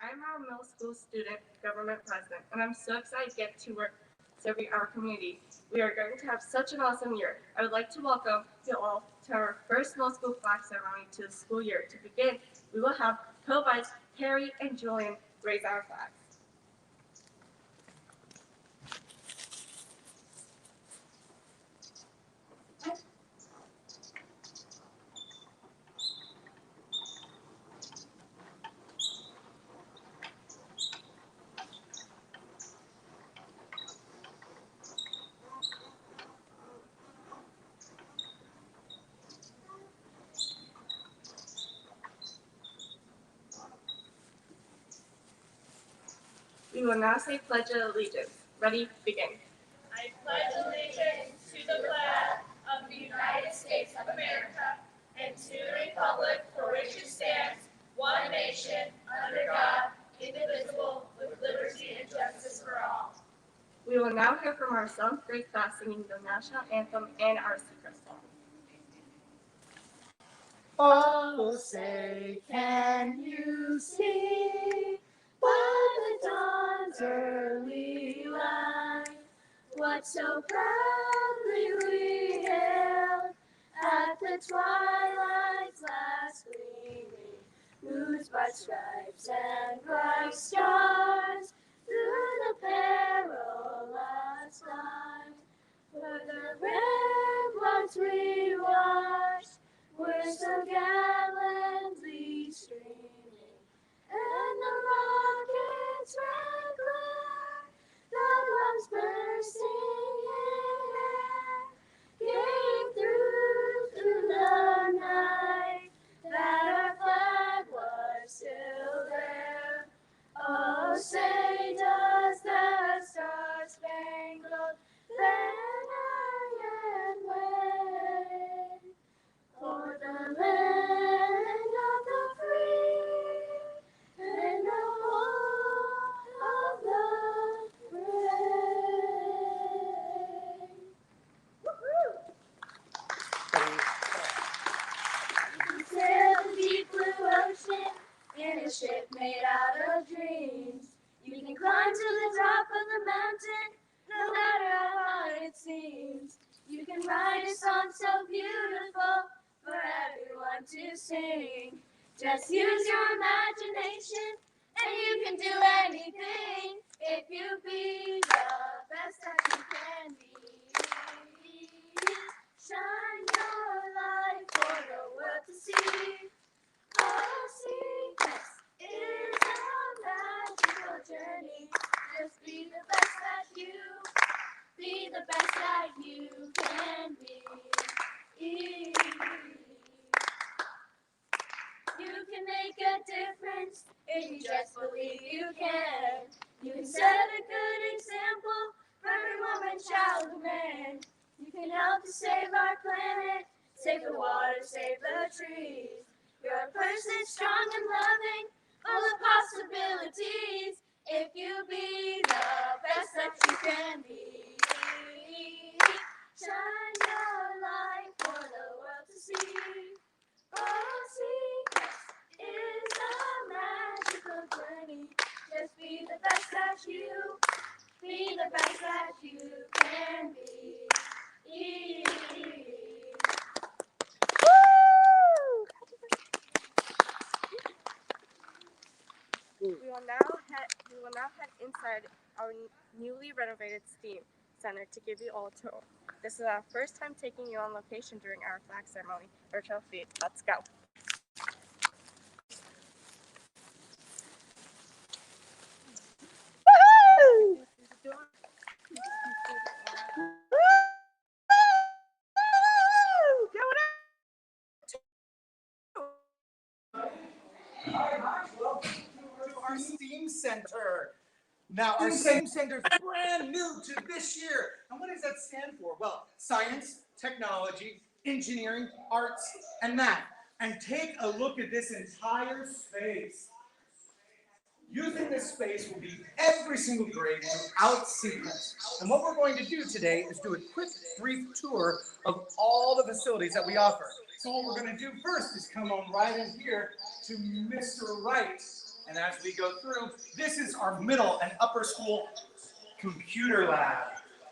I'm our middle school student government president, and I'm so excited to get to work serving our community. We are going to have such an awesome year. I would like to welcome you all to our first middle school flag ceremony to the school year. To begin, we will have co-vice Carrie and Julian raise our flags. We will now say Pledge of Allegiance. Ready? Begin. I pledge allegiance to the flag of the United States of America and to the republic for which it stands, one nation, under God, indivisible, with liberty and justice for all. We will now hear from our 7th grade class singing the national anthem and our secret song. Oh, say, can you see by the dawn's early light what so proudly we hailed at the twilight's last gleaming, moved by stripes and bright stars through the perilous night, where the ramparts we watched were so gallantly streaming, and the rockets red glare, the bombs bursting in air, came through the night, that our flag was still there. Oh, say does the star-spangled banner yet wave for the land of the free and the home of the brave. You sail the deep blue ocean in a ship made out of dreams. You can climb to the top of the mountain, no matter how hard it seems. You can write a song so beautiful for everyone to sing. Just use your imagination and you can do anything if you be the best that you can be. Shine your light for the world to see. Oh, secrets is a magical journey. Just be the best that you, be the best that you can be. You can make a difference if you just believe you can. You can set a good example for every woman, child, and man. You can help to save our planet, save the water, save the trees. You're a person strong and loving, full of possibilities, if you be the best that you can be. Shine your light for the world to see. Oh, secrets is a magical journey. Just be the best that you, be the best that you can be. We will now head inside our newly renovated STEAM Center to give you all a tour. This is our first time taking you on location during our flag ceremony. Virtual feed. Let's go. Our STEAM Center. Now, our STEAM Center is brand new to this year. And what does that stand for? Well, science, technology, engineering, arts, and math. And take a look at this entire space. Using this space will be every single grade without sequence. And what we're going to do today is do a quick, brief tour of all the facilities that we offer. So what we're going to do first is come on right in here to Mr. Wright. And as we go through, this is our middle and upper school computer lab.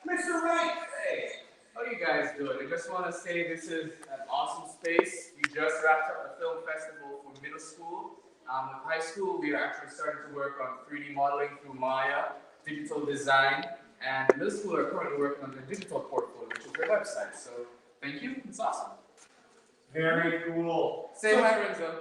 Mr. Wright. Hey, how you guys doing? I just want to say this is an awesome space. We just wrapped up the film festival for middle school. With high school, we are actually starting to work on 3D modeling through Maya, digital design, and the middle school are currently working on the digital portfolio, which is their website. So thank you. It's awesome. Very cool. Say hi, Renzo.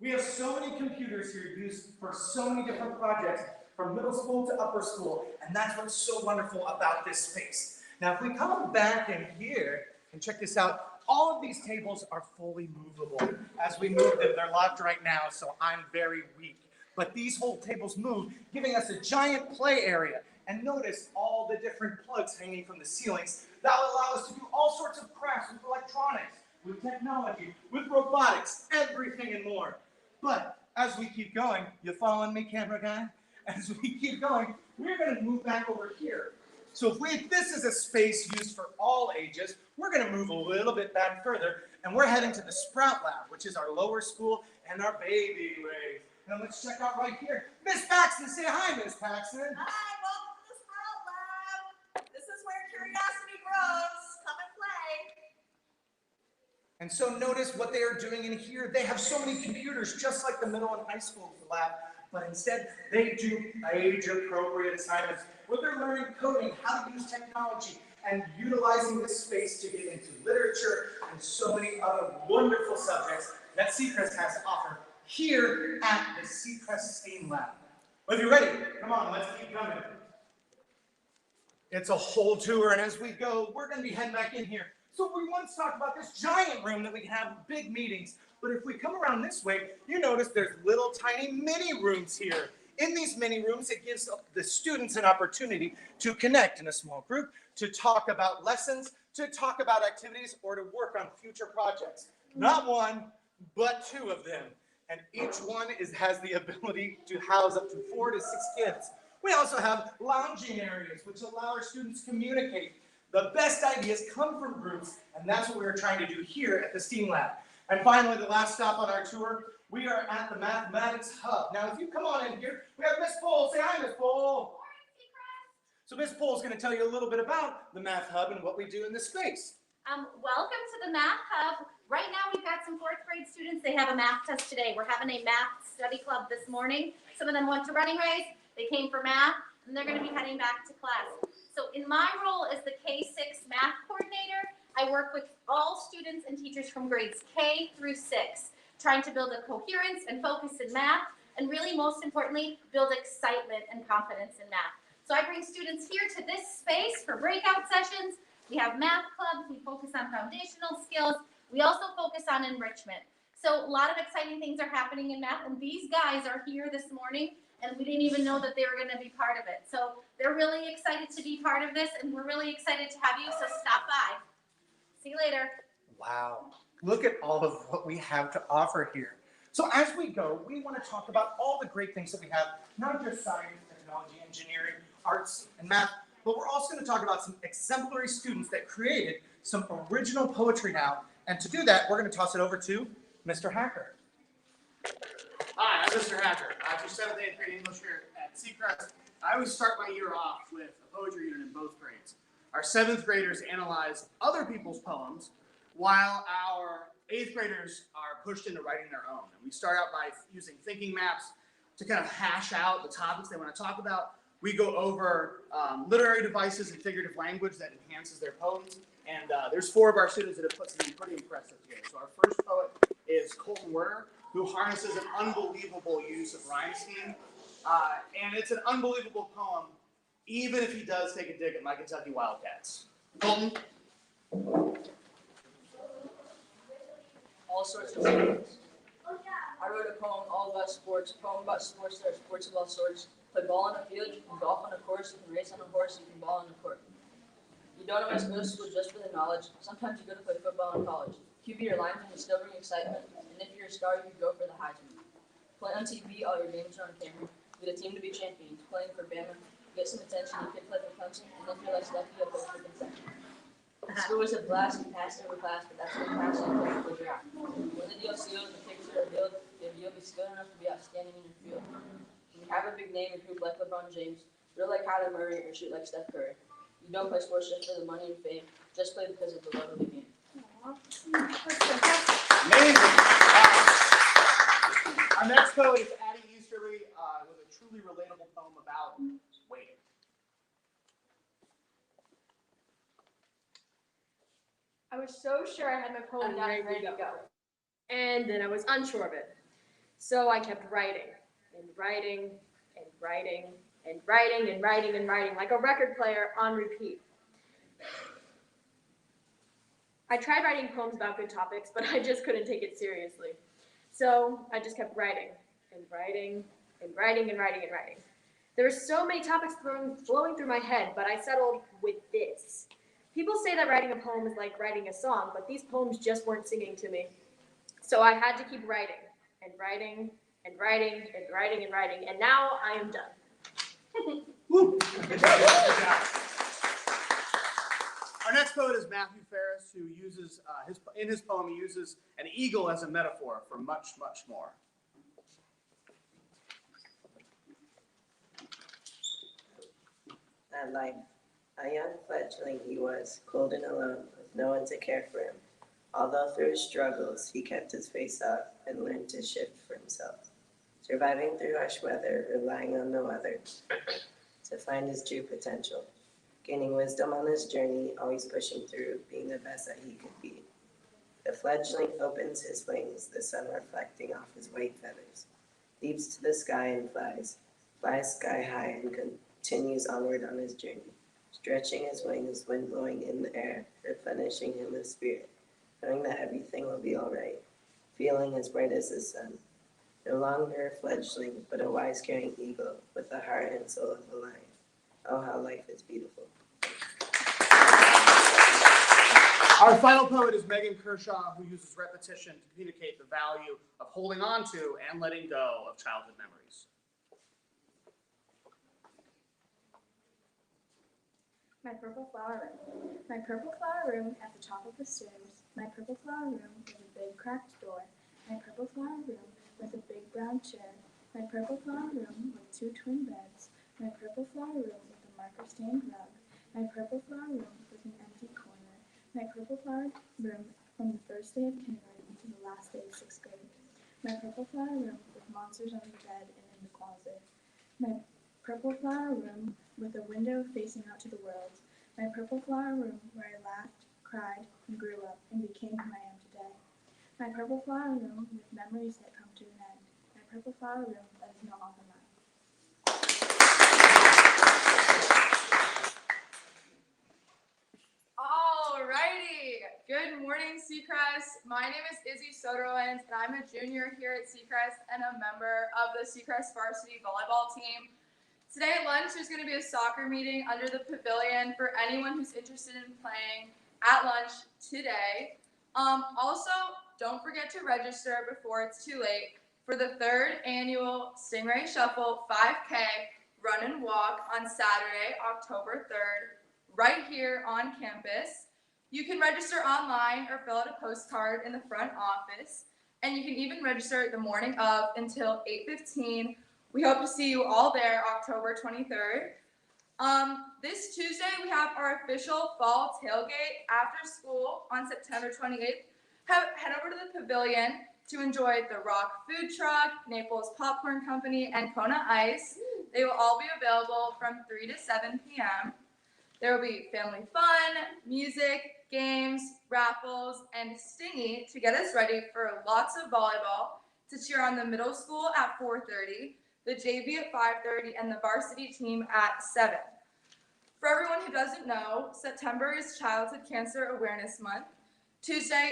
We have so many computers here used for so many different projects, from middle school to upper school, and that's what's so wonderful about this space. Now, if we come back in here and check this out, all of these tables are fully movable. As we move them, they're locked right now, so I'm very weak. But these whole tables move, giving us a giant play area. And notice all the different plugs hanging from the ceilings. That will allow us to do all sorts of crafts with electronics, with technology, with robotics, everything and more. But as we keep going, you following me, camera guy? As we keep going, we're going to move back over here. So if this is a space used for all ages, we're going to move a little bit back further, and we're heading to the Sprout Lab, which is our lower school and our baby wave. And let's check out right here. Miss Paxton, say hi, Miss Paxton. Hi, welcome to the Sprout Lab. This is where curiosity grows. Come and play. And so notice what they are doing in here. They have so many computers, just like the middle and high school lab, but instead they do age-appropriate assignments where they're learning coding, how to use technology, and utilizing this space to get into literature and so many other wonderful subjects that Seacrest has to offer here at the Seacrest STEAM Lab. Well, if you're ready, come on, let's keep coming. It's a whole tour, and as we go, we're going to be heading back in here. So we once talked about this giant room that we can have big meetings, but if we come around this way, you notice there's little tiny mini rooms here. In these mini rooms, it gives the students an opportunity to connect in a small group, to talk about lessons, to talk about activities, or to work on future projects. Not one, but two of them. And each one has the ability to house up to 4 to 6 kids. We also have lounging areas, which allow our students to communicate. The best ideas come from groups, and that's what we're trying to do here at the STEAM Lab. And finally, the last stop on our tour, we are at the Mathematics Hub. Now, if you come on in here, we have Miss Pohl. Say hi, Miss Pohl. So Miss Pohl is going to tell you a little bit about the Math Hub and what we do in this space. Welcome to the Math Hub. Right now we've got some 4th grade students. They have a math test today. We're having a math study club this morning. Some of them went to running race. They came for math, and they're going to be heading back to class. So in my role as the K-6 math coordinator, I work with all students and teachers from grades K through 6, trying to build a coherence and focus in math, and really most importantly, build excitement and confidence in math. So I bring students here to this space for breakout sessions. We have math clubs. We focus on foundational skills. We also focus on enrichment. So a lot of exciting things are happening in math, and these guys are here this morning, and we didn't even know that they were going to be part of it. So they're really excited to be part of this, and we're really excited to have you, so stop by. See you later. Wow, look at all of what we have to offer here. So as we go, we want to talk about all the great things that we have, not just science, technology, engineering, arts, and math, but we're also going to talk about some exemplary students that created some original poetry now. And to do that, we're going to toss it over to Mr. Hacker. Hi, I'm Mr. Hacker. I teach 7th and 8th grade English here at Seacrest. I always start my year off with a poetry unit in both grades. Our 7th graders analyze other people's poems, while our 8th graders are pushed into writing their own. And we start out by using thinking maps to kind of hash out the topics they want to talk about. We go over literary devices and figurative language that enhances their poems. And there's 4 of our students that have put something pretty impressive together. So our first poet is Colton Werner, who harnesses an unbelievable use of rhyme scheme. And it's an unbelievable poem, even if he does take a dig at my Kentucky Wildcats. Colton? All sorts of things. I wrote a poem all about sports, a poem about sports that are sports of all sorts. Play ball on a field, you can golf on a course, you can race on a horse, you can ball on the court. You don't always go to school just for the knowledge. Sometimes you go to play football in college. QB your lineman will still bring excitement, and if you're a star, you go for the Heisman. Play on TV, all your games are on camera. Get a team to be champions. Playing for Bama, get some attention. You can play for Clemson, and if you're less lucky, you'll play for Kentucky. School was a blast and passed every class, but that's when passing for the draft. When the deal sealed, the picks are revealed, give you'll be skilled enough to be outstanding in your field. When you have a big name and hoop like LeBron James, drill like Kyler Murray, or shoot like Steph Curry. You don't play sports just for the money and fame, just play because of the love of the game. Amazing. Our next poet is Addie Easterly with a truly relatable poem about waiting. I was so sure I had my poem down and ready to go. And then I was unsure of it. So I kept writing and writing and writing and writing and writing and writing like a record player on repeat. I tried writing poems about good topics, but I just couldn't take it seriously. So I just kept writing and writing and writing and writing and writing. There were so many topics flowing through my head, but I settled with this. People say that writing a poem is like writing a song, but these poems just weren't singing to me. So I had to keep writing and writing and writing and writing and writing, and now I am done. Woo. Our next poet is Matthew Ferris, who uses in his poem he uses an eagle as a metaphor for much, much more. At life, a young fledgling he was, cold and alone, with no one to care for him. Although through his struggles, he kept his face up and learned to shift for himself, surviving through harsh weather, relying on no other to find his true potential, gaining wisdom on his journey, always pushing through, being the best that he could be. The fledgling opens his wings, the sun reflecting off his white feathers, leaps to the sky and flies sky high and continues onward on his journey, stretching his wings, wind blowing in the air, replenishing him with spirit, knowing that everything will be all right, feeling as bright as the sun. No longer a fledgling, but a wise, caring eagle with the heart and soul of a lion. Oh, how life is beautiful. Our final poet is Megan Kershaw, who uses repetition to communicate the value of holding on to and letting go of childhood memories. My purple flower room. My purple flower room at the top of the stairs. My purple flower room with a big cracked door. My purple flower room with a big brown chair. My purple flower room with 2 twin beds. My purple flower room with a marker stained rug. My purple flower room with an empty corner. My purple flower room from the first day of kindergarten to the last day of 6th grade. My purple flower room with monsters under the bed and in the closet. My purple flower room with a window facing out to the world. My purple flower room where I laughed, cried, and grew up and became who I am today. My purple flower room with memories that come to an end. My purple flower room that is no longer mine. Alrighty, good morning Seacrest. My name is Izzy Soderland and I'm a junior here at Seacrest and a member of the Seacrest varsity volleyball team. Today at lunch there's going to be a soccer meeting under the pavilion for anyone who's interested in playing at lunch today. Also, don't forget to register before it's too late for the 3rd annual Stingray Shuffle 5K run and walk on Saturday, October 3rd, right here on campus. You can register online or fill out a postcard in the front office, and you can even register the morning of until 8:15. We hope to see you all there October 23rd. This Tuesday, we have our official fall tailgate after school on September 28th. Head over to the pavilion to enjoy the Rock Food Truck, Naples Popcorn Company, and Kona Ice. They will all be available from 3 to 7 p.m. There will be family fun, music, games, raffles, and Stingy to get us ready for lots of volleyball to cheer on the middle school at 4:30, the JV at 5:30, and the varsity team at 7. For everyone who doesn't know, September is Childhood Cancer Awareness Month. Tuesday,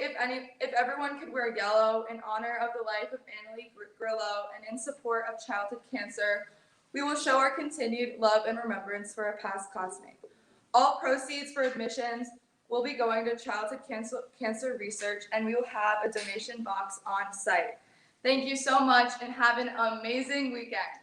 if everyone could wear yellow in honor of the life of Annalie Grillo and in support of childhood cancer, we will show our continued love and remembrance for a past classmate. All proceeds for admissions will be going to childhood cancer research, and we will have a donation box on site. Thank you so much and have an amazing weekend.